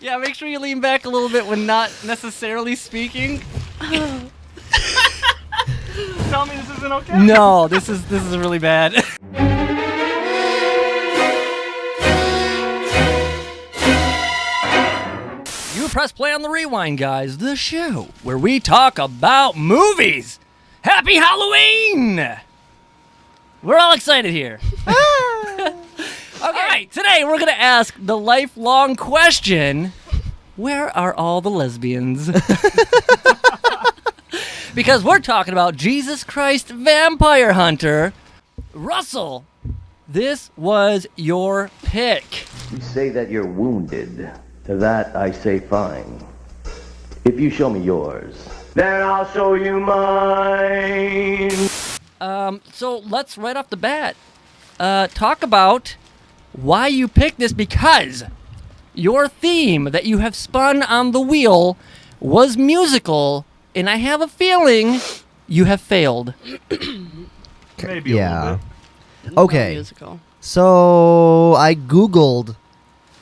Yeah, make sure you lean back a little bit when not necessarily speaking. Tell me this isn't okay? No, this is really bad. You press play on the Rewind, guys, the show where we talk about movies. Happy Halloween! We're all excited here. All right, today we're going to ask the lifelong question, where are all the lesbians? Because we're talking about Jesus Christ Vampire Hunter. Rusel, this was your pick. You say that you're wounded. To that I say fine. If you show me yours, then I'll show you mine. So let's right off the bat talk about why you picked this, because your theme that you have spun on the wheel was musical, and I have a feeling you have failed. Maybe a little bit. Okay. Musical. So I Googled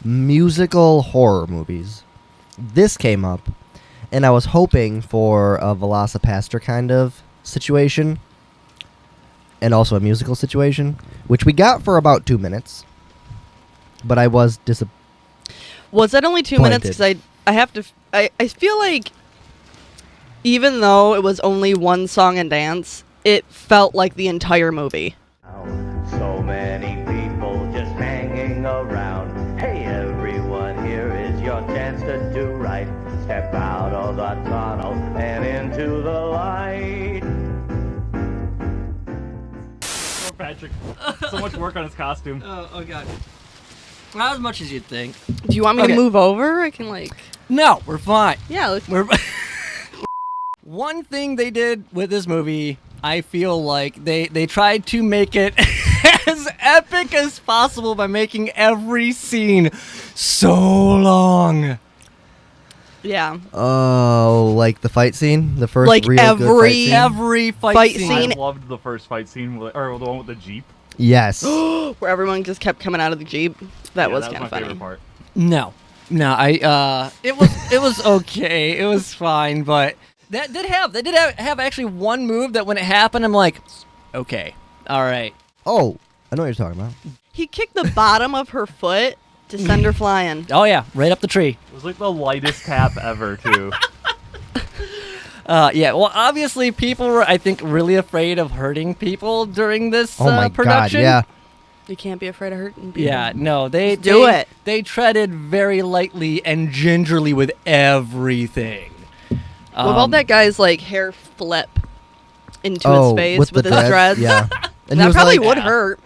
musical horror movies. This came up, and I was hoping for a Velocipaster kind of situation, and also a musical situation, which we got for about 2 minutes. But I was disappointed. Was that only 2 minutes? Because I feel like even though it was only one song and dance, it felt like the entire movie. So many people just hanging around. Hey, everyone, here is your chance to do right. Step out of the tunnel and into the light. Poor Patrick. So much work on his costume. Oh God. Not as much as you'd think. Do you want me to move over? I can No, we're fine. Yeah. We're One thing they did with this movie, I feel like they tried to make it as epic as possible by making every scene so long. Yeah. Oh, like the fight scene? The first Like real good fight scene? Every fight scene. I loved the first fight scene, or the one with the Jeep. Yes. Where everyone just kept coming out of the Jeep. That was kind of funny. Favorite part. No, it was okay. It was fine, but they did have actually one move that when it happened, I'm like, okay, all right. Oh, I know what you're talking about. He kicked the bottom of her foot to send her flying. Oh yeah, right up the tree. It was like the lightest tap ever, too. Yeah, well, obviously people were, I think, really afraid of hurting people during this Oh my production. god, yeah. You can't be afraid of hurting people. Yeah, no, they do it. They treaded very lightly and gingerly with everything. What about that guy's hair flip into Oh, his face with with the his dreads? Yeah. And he That was probably like, would hurt.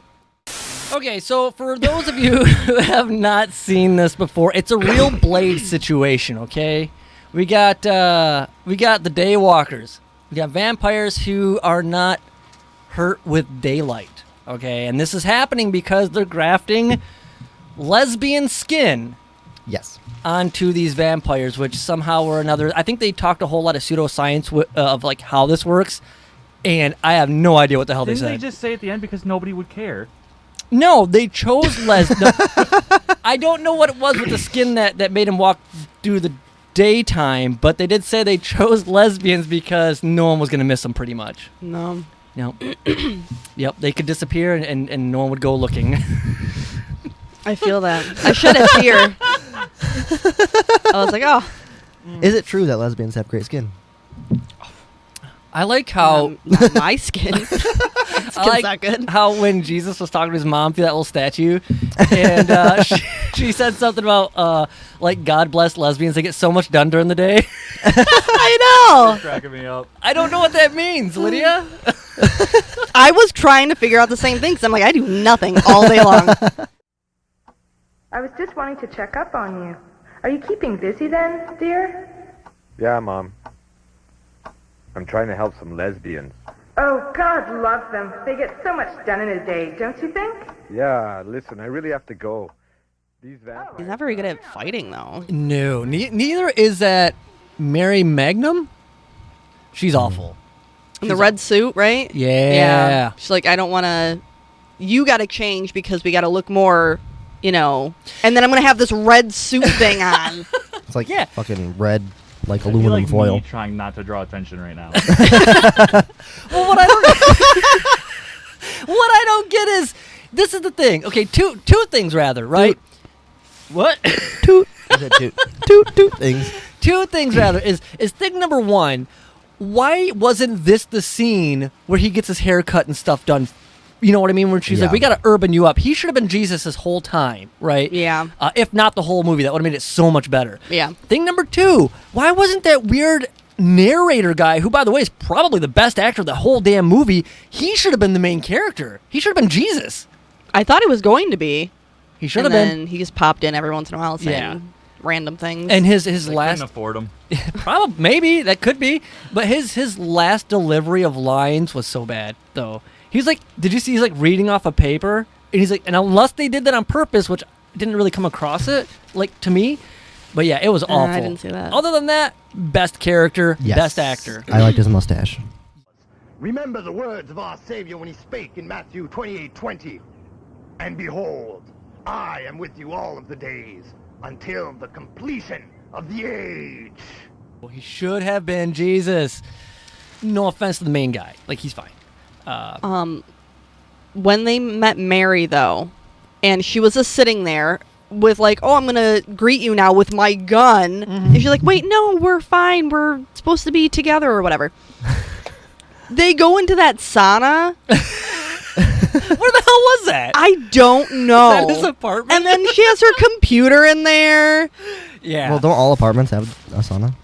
Okay, so for those of you who have not seen this before, it's a real Blade situation, okay? We got the Daywalkers. We got vampires who are not hurt with daylight, okay? And this is happening because they're grafting lesbian skin Yes. onto these vampires, which somehow or another, I think they talked a whole lot of pseudoscience of how this works, and I have no idea what the hell Didn't they they said. just say at the end because nobody would care? No, they chose I don't know what it was with the skin that made him walk through the daytime, but they did say they chose lesbians because no one was going to miss them pretty much. No. No. Yep, they could disappear and no one would go looking. I feel that. I shed a tear. I was like, oh. Is it true that lesbians have great skin? I like how Not my skin. I like not good. how when Jesus was talking to his mom through that little statue, and she said something about God bless lesbians, they get so much done during the day. I know. It's cracking me up. I don't know what that means, Lydia. I was trying to figure out the same thing because I'm like, I do nothing all day long. I was just wanting to check up on you. Are you keeping busy then, dear? Yeah, Mom. I'm trying to help some lesbians. Oh, God love them. They get so much done in a day, don't you think? Yeah, listen, I really have to go. These vampires... He's not very good at fighting, though. No, neither is that Mary Magnum. She's awful. In the red suit, right? Yeah. She's like, I don't want to... You got to change because we got to look more you know, and then I'm gonna have this red suit thing on. It's like Yeah. fucking red, like I feel aluminum like foil. me trying not to draw attention right now. Well, what I don't get is, this is the thing. Okay, two things rather, right? What? Toot. Is it toot things. Two things rather is thing number one. Why wasn't this the scene where he gets his hair cut and stuff done? You know what I mean? Where she's Yeah. like, we got to urban you up. He should have been Jesus this whole time, right? Yeah. If not the whole movie, that would have made it so much better. Yeah. Thing number two, why wasn't that weird narrator guy, who, by the way, is probably the best actor of the whole damn movie, he should have been the main character. He should have been Jesus. I thought it was going to be. He should And have then been. he just popped in every once in a while saying Yeah. random things. And his They last... couldn't afford them. Probably, maybe that could be, but his last delivery of lines was so bad though. He's like, did you see? He's like reading off a paper, and he's like, and unless they did that on purpose, which didn't really come across it like to me, but yeah, it was awful. I didn't see that. Other than that, best character, Yes. best actor. I liked his mustache. Remember the words of our Savior when he spake in Matthew 28:20. And behold, I am with you all of the days until the completion of the age. Well, he should have been Jesus. No offense to the main guy, like he's fine. When they met Mary, though, and she was just sitting there with like, oh, I'm gonna greet you now with my gun, and she's like, wait, no, we're fine, we're supposed to be together or whatever. They go into that sauna. Where the hell was that? I don't know. Is that his apartment? And then she has her computer in there. Yeah. Well, don't all apartments have a sauna?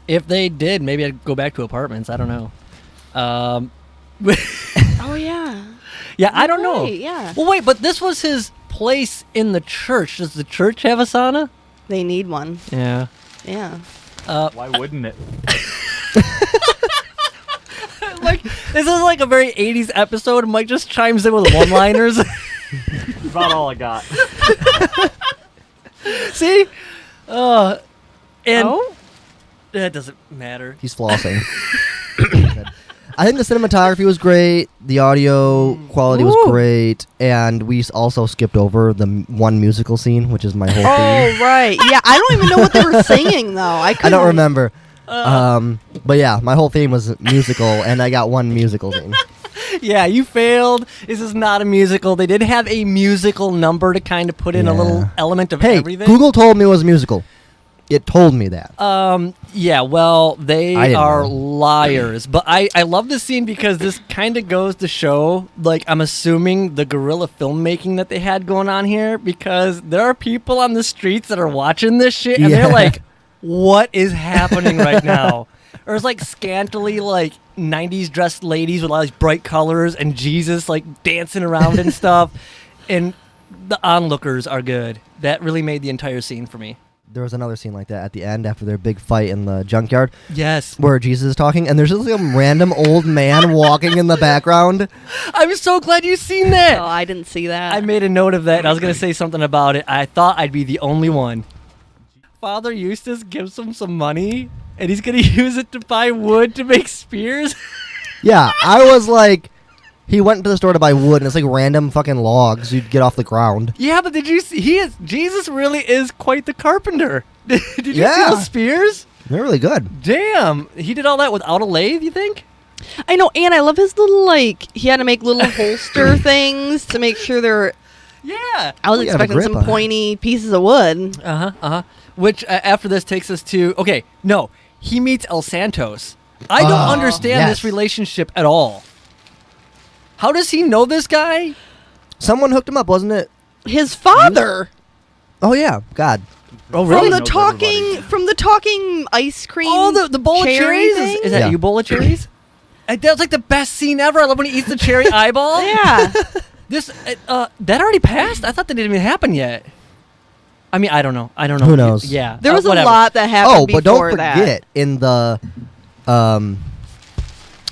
If they did, maybe I'd go back to apartments. I don't know. Oh yeah. Yeah, I don't know. Right, yeah. Well, wait, but this was his place in the church. Does the church have a sauna? They need one. Yeah. Yeah. Why wouldn't it? Like, this is like a very 80s episode. Mike just chimes in with one-liners. About all I got. See? And Oh? that doesn't matter. He's flossing. I think the cinematography was great. The audio quality was Ooh. great. And we also skipped over the one musical scene, which is my whole theme. Oh right. Yeah, I don't even know what they were singing though. I I don't remember. But yeah, my whole theme was musical, and I got one musical scene. Yeah, you failed. This is not a musical. They did have a musical number to kind of put in a little Yeah. element of Hey, everything. Google told me it was a musical. It told me that. Yeah, well, I they didn't are know. liars. But I love this scene because this kind of goes to show, like, I'm assuming the guerrilla filmmaking that they had going on here, because there are people on the streets that are watching this shit, and they're Yeah. like, what is happening right now? Or it's like scantily, like, 90s dressed ladies with all these bright colors and Jesus, like, dancing around and stuff. And the onlookers are good. That really made the entire scene for me. There was another scene like that at the end after their big fight in the junkyard Yes. where Jesus is talking, and there's just some random old man walking in the background. I'm so glad you've seen that. Oh, I didn't see that. I made a note of that, and I was going to say something about it. I thought I'd be the only one. Father Eustace gives him some money, and he's going to use it to buy wood to make spears. Yeah, I was like, he went to the store to buy wood, and it's like random fucking logs you'd get off the ground. Yeah, but did you see? Jesus really is quite the carpenter. Did you see Yeah. those spears? They're really good. Damn, he did all that without a lathe, you think? I know, and I love his little like he had to make little holster things to make sure they're. Yeah. I was Well, you have a expecting grip some on it. pointy pieces of wood. Which after this takes us to he meets El Santos. I don't Oh, understand yes. this relationship at all. How does he know this guy? Someone hooked him up, wasn't it? His father Oh, yeah. God. Oh, from the Knows talking ice cream. Oh, the bowl of cherry cherries? thing? Is that Yeah. you, bowl of cherries? That was like the best scene ever. I love when he eats the cherry eyeball. Yeah. This that already passed? I thought that didn't even happen yet. I mean, I don't know. Who knows? Yeah. There was a whatever. lot that happened Oh, before but don't that. forget, in the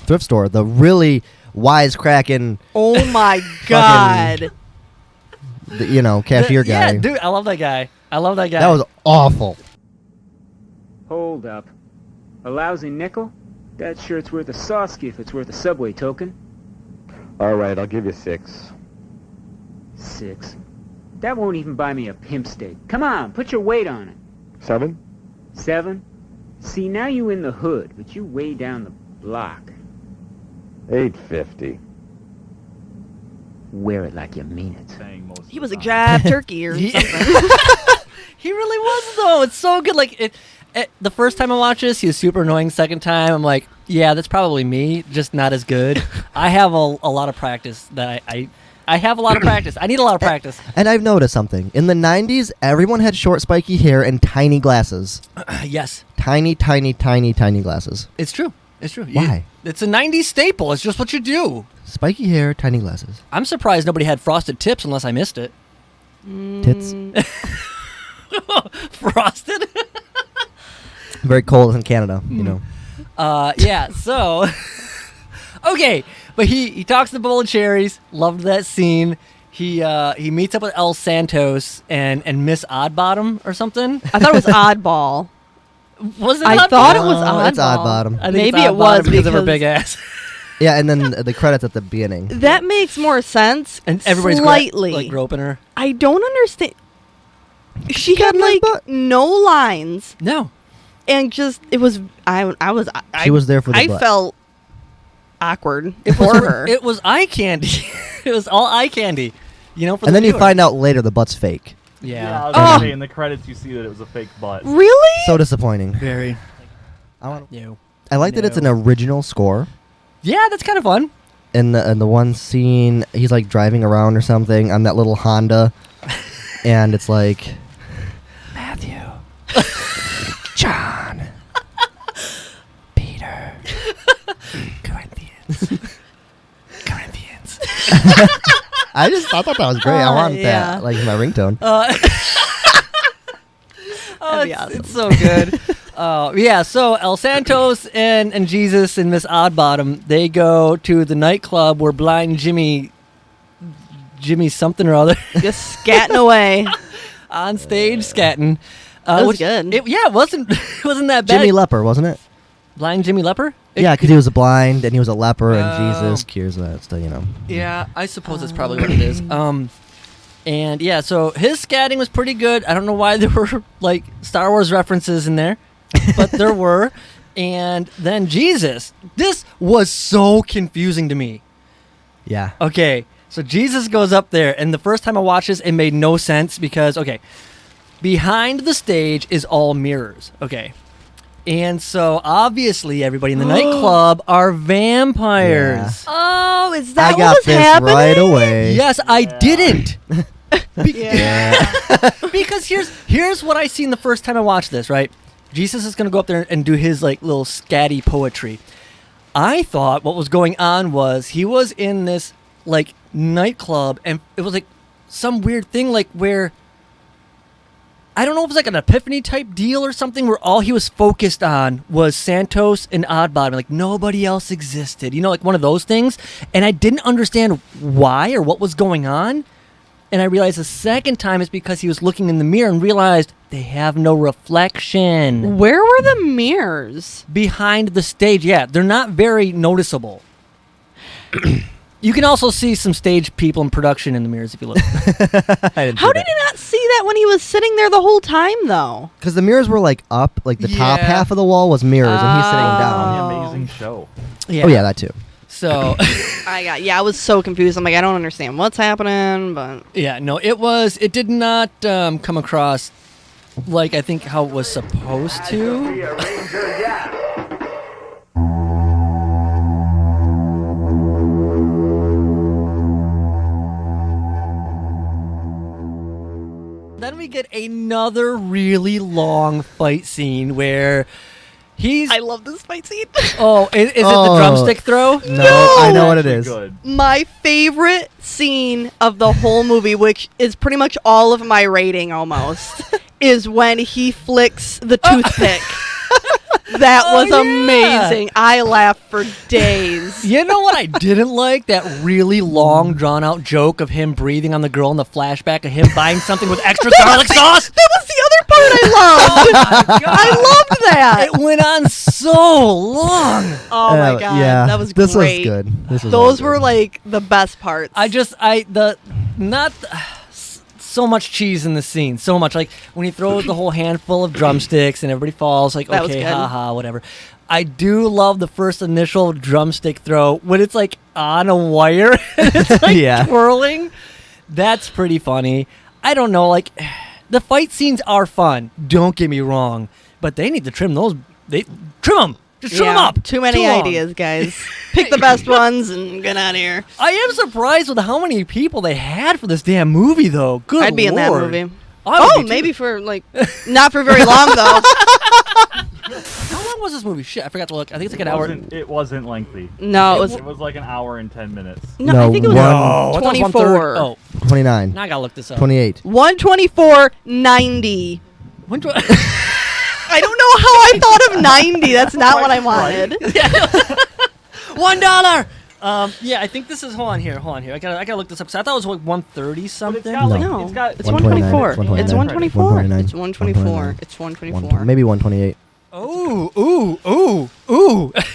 thrift store, the really wisecracking, Oh my god. cashier guy. Yeah, dude, I love that guy. That was awful. Hold up. A lousy nickel? That shirt's worth a Sawski if it's worth a Subway token. All right, I'll give you 6. 6. That won't even buy me a pimp steak. Come on, put your weight on it. 7? 7? See, now you in the hood, but you way down the block. 850. Wear it like you mean it. Saying most He of was the a time. jab turkey or He- something. He really was though. It's so good. Like the first time I watched this, he was super annoying. Second time, I'm like, yeah, that's probably me, just not as good. I have a lot of practice that I have a lot of practice. I need a lot of practice. And I've noticed something. In the 90s, everyone had short, spiky hair and tiny glasses. Yes, Tiny, tiny, tiny, tiny glasses. it's true. It's true. Why? It's a 90s staple. It's just what you do. Spiky hair, tiny glasses. I'm surprised nobody had frosted tips unless I missed it. Tits. Frosted? Very cold in Canada, you know. Yeah, so okay, but he talks to the bowl of cherries. Loved that scene. He meets up with El Santos and Miss Oddbottom or something. I thought it was Oddball. Was it? I Oddbottom? thought it was Oddball. It's Oddbottom. I think Maybe it's it was Oddbottom because of her because- big ass. Yeah, and then the credits at the beginning. That makes more sense. And everybody's slightly. like groping her. I don't understand. She had got my like butt. no lines, No. and just it was. I was. She was there for the I butt. felt awkward It for was her. It was eye candy. It was all eye candy. You know, for And the then you viewer. find out later the butt's fake. Yeah, I was Yeah. gonna Oh. say in the credits you see that it was a fake butt. Really? So disappointing. Very. I like that it's an No. original score. Yeah, that's kind of fun. In the one scene, he's like driving around or something on that little Honda, and it's like Matthew. John, Peter, Corinthians. I thought that was great. I want yeah. that like my ringtone. Oh, That'd be it's, awesome. it's so good. Yeah, so El Santos and Jesus and Miss Oddbottom, they go to the nightclub where blind Jimmy something or other Just scatting away. on stage scatting. That was good. It wasn't that bad. Jimmy Leper, wasn't it? Blind Jimmy Leper? Yeah, because he was blind and he was a leper, and Oh. Jesus cures that. So you know. Yeah, I suppose that's probably what it is. And yeah, so his scatting was pretty good. I don't know why there were like Star Wars references in there, but there were. And then Jesus, this was so confusing to me. Yeah. Okay, so Jesus goes up there, and the first time I watched this, it made no sense because, okay, behind the stage is all mirrors, okay? And so obviously everybody in the nightclub are vampires. Oh, is that I what got was this happening? right away. Yes, I didn't. Yeah. Because here's what I seen the first time I watched this, right? Jesus is going to go up there and do his like little scatty poetry. I thought what was going on was he was in this like nightclub, and it was like some weird thing like where I don't know if it was like an epiphany type deal or something where all he was focused on was Santos and Oddbottom. Like nobody else existed. You know, like one of those things. And I didn't understand why or what was going on. And I realized the second time it's because he was looking in the mirror and realized they have no reflection. Where were the mirrors? Behind the stage, yeah, they're not very noticeable. You can also see some stage people in production in the mirrors if you look. How did you not see that when he was sitting there the whole time, though? Because the mirrors were like up, like the top Yeah. half of the wall was mirrors, and he's sitting down. The amazing show. Yeah. Oh yeah, that too. So, I was so confused. I'm like, I don't understand what's happening, but yeah, no, it did not come across like I think how it was supposed to. Then we get another really long fight scene where he's. I love this fight scene. Oh, is it the Oh. drumstick throw? No, I know what it Actually is. Good. My favorite scene of the whole movie, which is pretty much all of my rating almost, is when he flicks the toothpick. That Oh, was yeah. amazing. I laughed for days. You know what I didn't like? That really long, drawn-out joke of him breathing on the girl in the flashback of him buying something with extra garlic sauce. That was the other part I loved. I loved that. It went on so long. Oh my god, yeah, that was this great. was good. This was Those really were good. like the best parts. so much cheese in the scene. So much. Like when he throws the whole handful of drumsticks and everybody falls, like, That was okay, good. haha, whatever. I do love the first initial drumstick throw when it's like on a wire and it's like Yeah. twirling. That's pretty funny. I don't know, like the fight scenes are fun. Don't get me wrong, but they need to trim those. They trim them. Just trim them Yeah, up. Too many Too long. ideas, guys. Pick the best ones and get out of here. I am surprised with how many people they had for this damn movie, though. Good I'd be in that Lord. movie. I would Oh, be too. maybe for like, not for very long though. How long was this movie? Shit, I forgot to look. I think it's like an hour. It wasn't lengthy. No, it It was like an hour and 10 minutes. No, No, I think it was one- I thought it was 24. 1/3. Oh, 29. now I gotta look this up. 28. 124.90. When do I don't know how I thought of 90. That's not what I wanted. $1. Yeah, I think this is. Hold on here. I gotta look this up. 'Cause I thought it was like 130 something. got, like, No, it's got- it's 129. 124. It's 124. 129. It's 124. It's 124. Maybe 128. Ooh.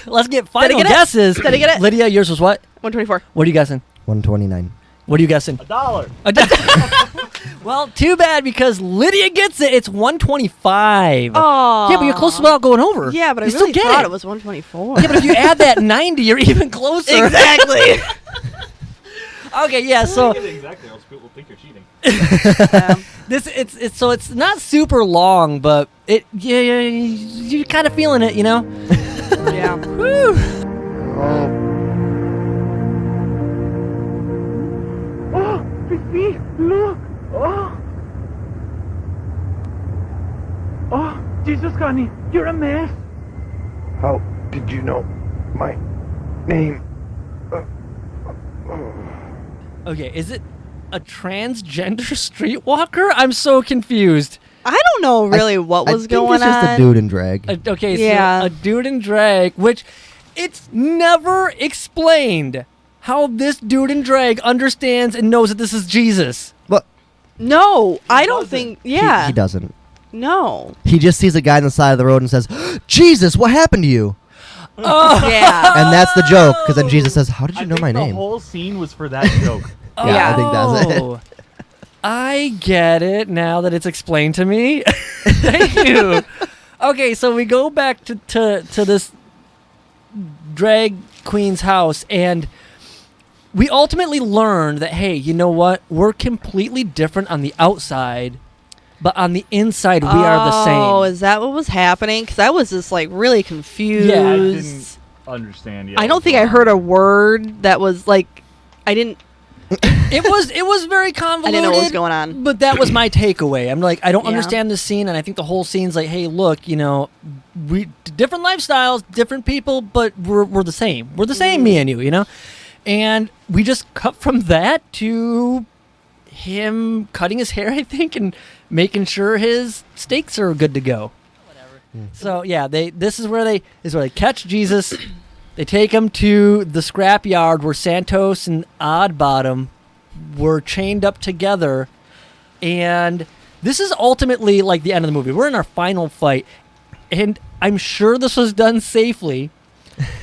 Let's get final get it? guesses. Did I get it? Lydia, yours was what? 124. What are you guessing? 129. What are you guessing? $1. Well, too bad because Lydia gets it. It's 125. Oh. Yeah, but you're close without going over. Yeah, but I you really still get thought it. it was 124. Yeah, but if you add that 90, you're even closer. Exactly. Okay, yeah. So Exactly, else people will think you're cheating. it's not super long, but you're kind of feeling it, you know. Yeah. Whew. Oh, Fifi, look! Oh! Oh, Jesus, Connie, you're a mess! How did you know my name? Okay, is it a transgender streetwalker? I'm so confused. I don't know really what was I think going it's just on. a dude in drag. Okay, Yeah. so a dude in drag, which it's never explained how this dude in drag understands and knows that this is Jesus. But No, I don't doesn't. think. Yeah. he doesn't. No. He just sees a guy on the side of the road and says, "Jesus, what happened to you?" Yeah. And that's the joke, because then Jesus says, "How did you I know think my the name?" whole scene was for that joke. Yeah, I think that's it. Oh, I get it now that it's explained to me. Thank you. Okay, so we go back to this drag queen's house, and we ultimately learned that, hey, you know what? We're completely different on the outside, but on the inside, we are the same. Oh, is that what was happening? Because I was just like really confused. Yeah, I didn't understand yet. I don't think I heard a word that was like, I didn't It was very I convoluted. didn't know what was going on. But that was my takeaway. I'm like, I don't Yeah. understand this scene, and I think the whole scene's like, hey, look, you know, we different lifestyles, different people, but we're the same. We're the same, me and you know. And we just cut from that to him cutting his hair, I think, and making sure his steaks are good to go. Whatever. So yeah, this is where they catch Jesus. They take him to the scrapyard where Santos and Oddbottom were chained up together, and this is ultimately like the end of the movie. We're in our final fight, and I'm sure this was done safely.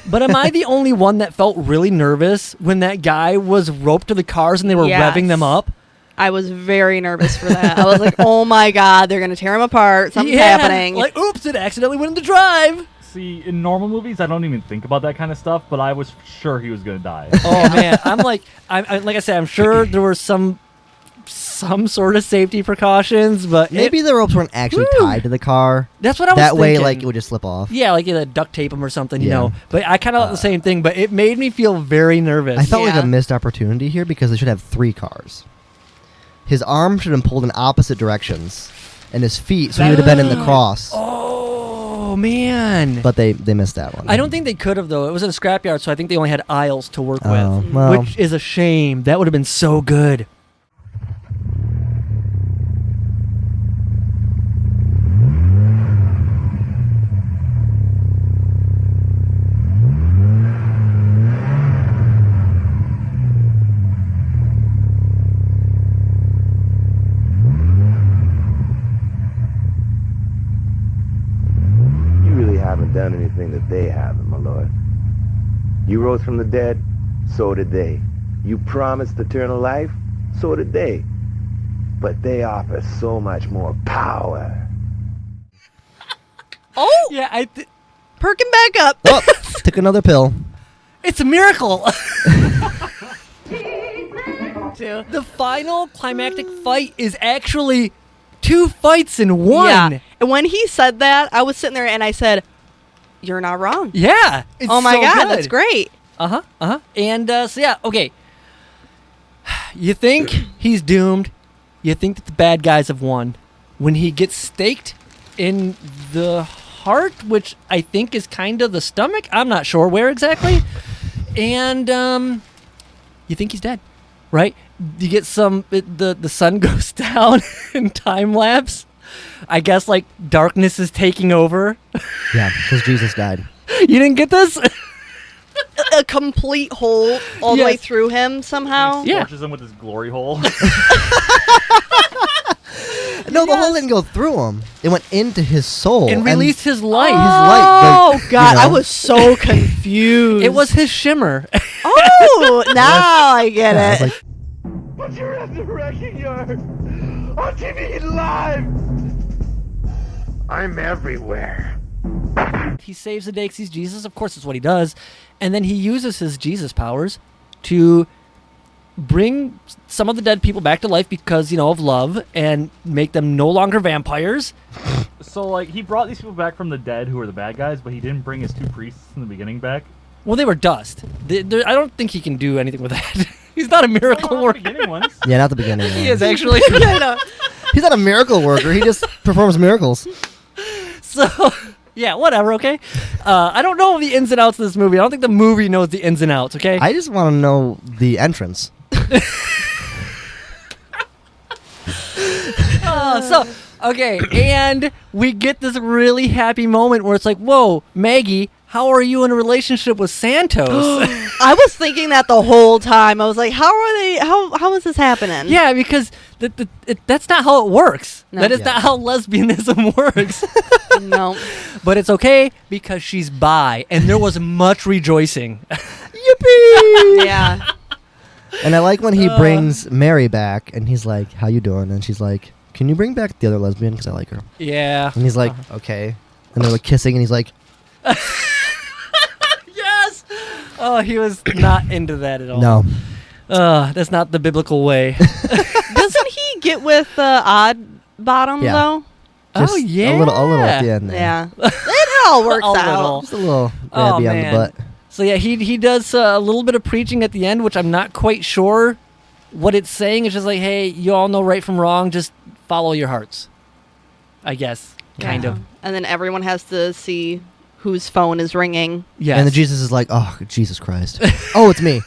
But am I the only one that felt really nervous when that guy was roped to the cars and they were Yes. revving them up? I was very nervous for that. I was like, oh my God, they're going to tear him apart. Something's happening. Like, oops, it accidentally went into drive. See, in normal movies, I don't even think about that kind of stuff, but I was sure he was going to die. Oh man, I'm like I said, I'm sure there were some sort of safety precautions, but Maybe the ropes weren't actually Woo. tied to the car. that's what I was That way, thinking. like, it would just slip off. Yeah, like duct tape them or something, you Yeah. know. But I kind of thought the same thing, but it made me feel very nervous. I felt like Yeah. a missed opportunity here because they should have 3 cars. His arm should have been pulled in opposite directions, and his feet, so he would have been in the cross. Oh man. But they missed that one. I don't think they could have though. It was in a scrapyard, so I think they only had aisles to work Oh, with, well. which is a shame. That would have been so good. You really haven't done anything that they haven't, my lord. You rose from the dead, so did they. You promised eternal life, so did they. but they offer so much more power. Oh, Yeah, perking back up. Oh, took another pill. it's a miracle. The final climactic fight is actually 2 fights in one. Yeah. And when he said that, I was sitting there and I said, "You're not wrong." Yeah, it's Oh my so God, good. that's great. And so yeah, okay. You think he's doomed. You think that the bad guys have won. When he gets staked in the heart, which I think is kind of the stomach. I'm not sure where exactly. And you think he's dead, right? You get the sun goes down in time lapse. I guess like darkness is taking over. Yeah, because Jesus died. You didn't get this? A complete hole all the way Yes. through him somehow. Yeah. Torches him with his glory hole. No, the hole didn't go through him. It went into his soul. And released his light. Oh the- God, you know. I was so confused. It was his shimmer. Oh, now I get Yeah, I it. was like, But you're resurrecting her on TV live. I'm everywhere. He saves the day 'cause he's Jesus. Of course, that's what he does. And then he uses his Jesus powers to bring some of the dead people back to life because, of love and make them no longer vampires. So, like, he brought these people back from the dead who were the bad guys, but he didn't bring his 2 priests in the beginning back. Well, they were dust. I don't think he can do anything with that. He's not a miracle Oh, the worker. beginning ones. yeah, not the beginning. He one. is actually. I know. He's not a miracle worker. He just performs miracles. So, yeah, whatever, okay? I don't know the ins and outs of this movie. I don't think the movie knows the ins and outs, okay? I just want to know the entrance. Okay, and we get this really happy moment where it's like, whoa, Maggie, how are you in a relationship with Santos? I was thinking that the whole time. I was like, how is this happening? Yeah, because that's not how it works. No. That is Yeah. not how lesbianism works. No. But it's okay because she's bi, and there was much rejoicing. Yippee! Yeah. And I like when he brings Mary back, and he's like, "How you doing?" And she's like, "Can you bring back the other lesbian? Because I like her." Yeah. And he's like, "Okay." And they're like kissing, and he's like, Yes! Oh, he was not into that at all. "No." That's not the biblical way. Doesn't he get with Odd Bottom Yeah. though? Oh, yeah. a little at the end there. Yeah. It all works A out. little. Just a little Oh, grabby on the man. butt. So yeah, he does a little bit of preaching at the end, which I'm not quite sure what it's saying. It's just like, hey, you all know right from wrong. Just follow your hearts. I guess, kind of. And then everyone has to see whose phone is ringing. Yes. And then Jesus is like, "Oh, Jesus Christ." Oh, it's me.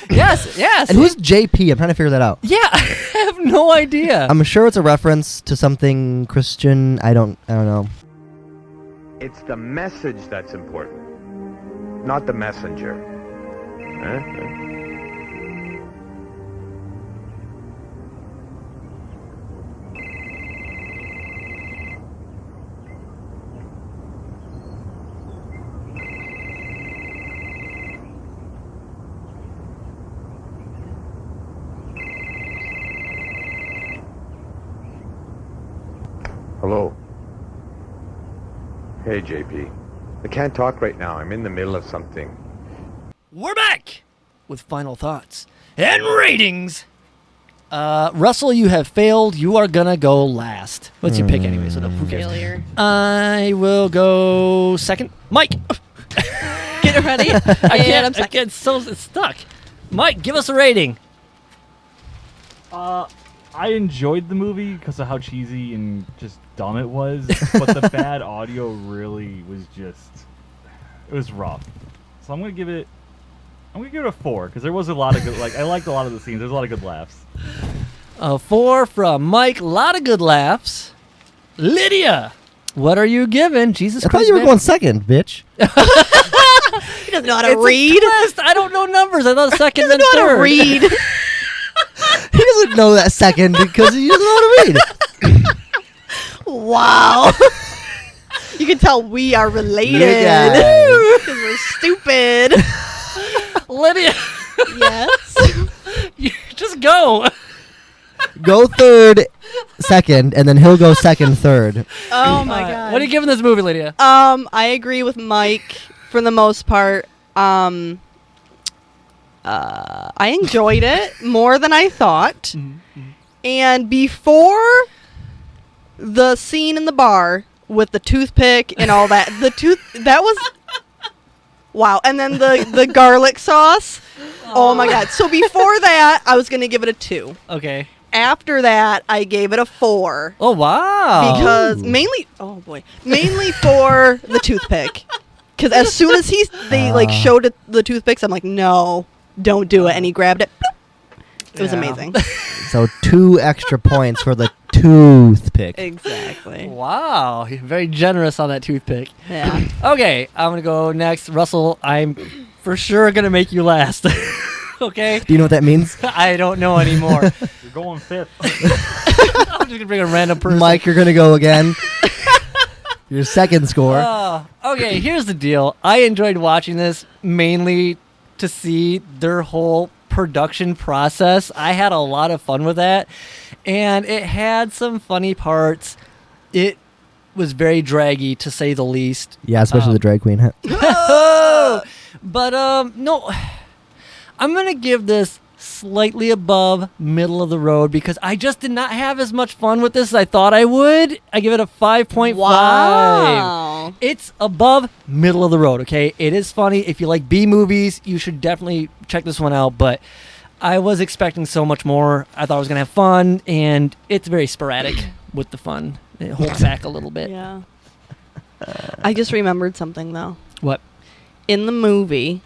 Yes. Yes. And who's JP? I'm trying to figure that out. Yeah, I have no idea. I'm sure it's a reference to something Christian. I don't know. It's the message that's important, not the messenger. Hello. Hey, JP. I can't talk right now. I'm in the middle of something. We're back with final thoughts and ratings. Russell, you have failed. You are gonna go last. What's your pick anyway? So who cares? Failure. I will go second. Mike. Get ready. I can't. So it's stuck. Mike, give us a rating. I enjoyed the movie because of how cheesy and just dumb it was, but the bad audio really was it was rough. So I'm gonna give it a 4 because there was a lot of good. Like I liked a lot of the scenes. There's a lot of good laughs. 4 from Mike. A lot of good laughs. Lydia, what are you giving? Jesus I Christ. thought you were man. going second, bitch. He doesn't know how to It's read. a twist. I don't know numbers. I thought second He and doesn't know how third. to read. He doesn't know that second because he doesn't know how to read. Wow. You can tell we are related. Yeah. Because we're stupid. Lydia, Yes. just go. Go third, second, and then he'll go second, third. Oh my god. What are you giving this movie, Lydia? I agree with Mike for the most part. I enjoyed it more than I thought. And before the scene in the bar with the toothpick and all that, that was wow. And then the garlic sauce. Oh my god. So before that, I was going to give it a 2. Okay. After that, I gave it a 4. Oh, wow. Because mainly for the toothpick. Because as soon as they showed it, the toothpicks, I'm like, no, don't do it. And he grabbed it. It was amazing. So 2 extra points for the toothpick. Exactly. Wow. You're very generous on that toothpick. Yeah. Okay, I'm going to go next. Russell, I'm for sure going to make you last. Okay? Do you know what that means? I don't know anymore. You're going 5th. I'm just going to bring a random person. Mike, you're going to go again. Your second score. Okay, here's the deal. I enjoyed watching this mainly to see their whole production process. I had a lot of fun with that, and it had some funny parts. It was very draggy, to say the least. Yeah, especially the drag queen. But no, I'm gonna give this slightly above middle of the road because I just did not have as much fun with this as I thought I would. I give it a 5.5. Wow. It's above middle of the road, okay? It is funny. If you like B movies, you should definitely check this one out, but I was expecting so much more. I thought I was going to have fun, and it's very sporadic with the fun. It holds back a little bit. Yeah. I just remembered something, though. What? In the movie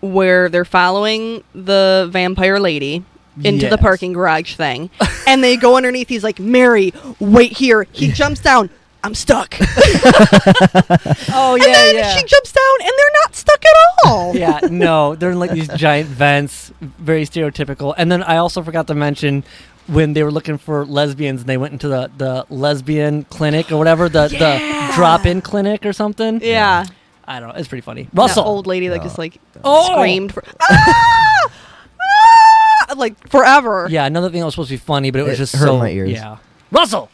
where they're following the vampire lady into the Yes. parking garage thing, and they go underneath, he's like, Mary, wait here. He jumps down. I'm stuck. Oh, yeah, And then yeah. she jumps down, and they're not stuck at all. Yeah, no, they're in like these giant vents, very stereotypical. And then I also forgot to mention when they were looking for lesbians and they went into the lesbian clinic or whatever, the drop-in clinic or something. Yeah. I don't know. It's pretty funny. That Russell. old lady that just Oh! screamed for like forever. Yeah, another thing that was supposed to be funny, but it was It just hurt so my ears. Yeah. Russell.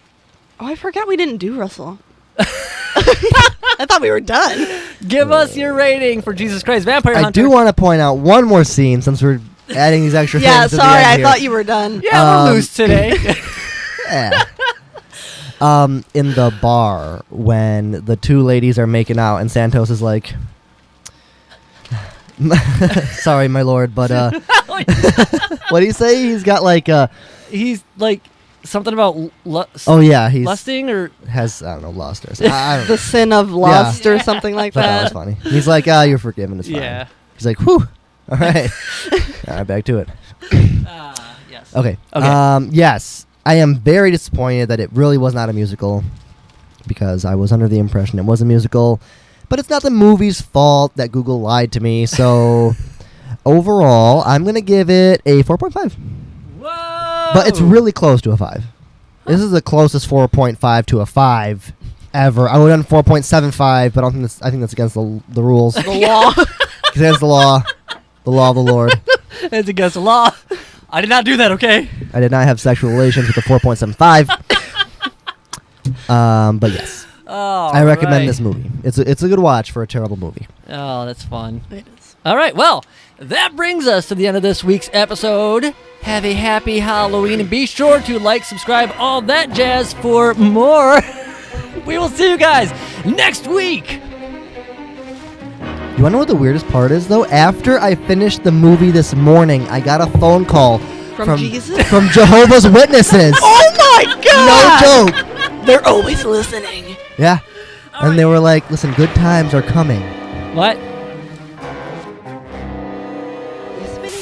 Oh, I forgot we didn't do Russell. I thought we were done. Give us your rating for Jesus Christ Vampire I Hunter. do want to point out one more scene since we're adding these extra Yeah, things to sorry, the end I here. thought you were done. Yeah, we're loose today. Yeah. In the bar when the 2 ladies are making out and Santos is like, sorry, my lord, but what do you say? He's got like He's like something about oh yeah, he's lusting or has I don't know lust or something. I don't know. The sin of lust or something like I thought that was that. funny. He's like, you're forgiven. It's fine. yeah. He's like, whew. All right. All right, back to it. Yes. Okay. Okay. Yes, I am very disappointed that it really was not a musical because I was under the impression it was a musical. But it's not the movie's fault that Google lied to me. So overall, I'm going to give it a 4.5. Whoa. But it's really close to a 5. This is the closest 4.5 to a 5 ever. I would have done 4.75, but I think that's against the rules. The law. It's against the law of the Lord. It's against the law. I did not do that, okay? I did not have sexual relations with a 4.75. But yes, Oh, I recommend this movie. It's a good watch for a terrible movie. Oh, that's fun. It is. All right, well, that brings us to the end of this week's episode. Have a happy Halloween, and be sure to like, subscribe, all that jazz for more. We will see you guys next week. You want to know what the weirdest part is, though? After I finished the movie this morning, I got a phone call From Jesus? from Jehovah's Witnesses. Oh my God! No joke. They're always listening. Yeah. And they were like, listen, good times are coming. What?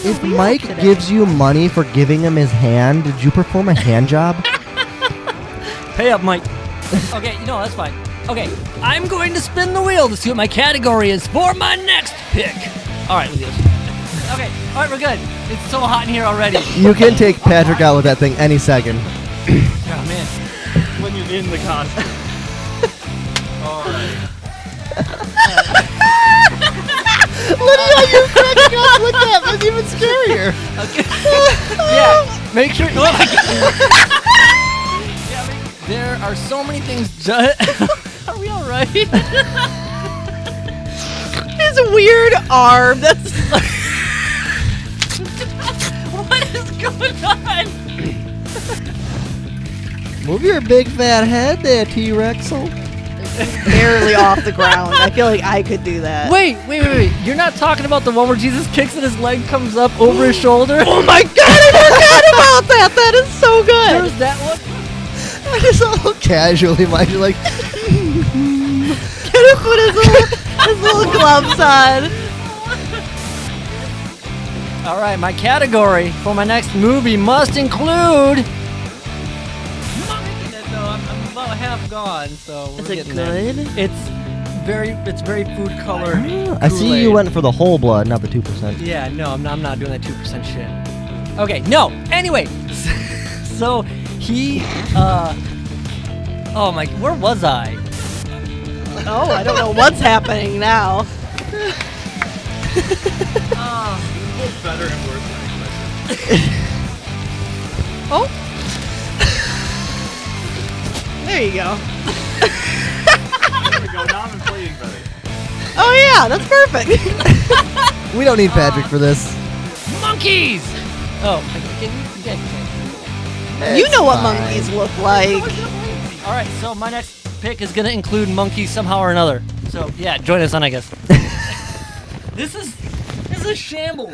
If Mike gives you money for giving him his hand, did you perform a hand job? Pay up, Mike. Okay, you know, that's fine. Okay, I'm going to spin the wheel to see what my category is for my next pick. All right, Lucas. Okay, all right, we're good. It's so hot in here already. You can take Patrick out with that thing any second. Oh, man. When you're in the costume. Lydia, you're cracking up with that. That's even scarier. Okay. Yeah. Make sure. Oh my God. Yeah, there are so many things. Are we all right? His weird arm. That's. What is going on? Move your big fat head there, T-Rexel. Barely off the ground. I feel like I could do that. Wait. You're not talking about the one where Jesus kicks and his leg comes up over his shoulder? Oh my God! I forgot about that. That is so good. There's that one. I just all casually, mind you, like, Kenneth put his little gloves on. All right, my category for my next movie must include. I'm about half gone, so we're Is it getting good? there. It's very food color. I see you went for the whole blood, not the 2%. Yeah, no, I'm not doing that 2% shit. Okay, no. Anyway, so he oh my, where was I? Oh, I don't know what's happening now. Both better and worse than Oh. There you go. There we go. Now I'm inflating better. Oh yeah, that's perfect. We don't need Patrick for this. Monkeys. Oh, can you guys You know what Fine. monkeys look like. All right, so my next pick is gonna include monkeys somehow or another. So yeah, join us on, I guess. This is a shambles.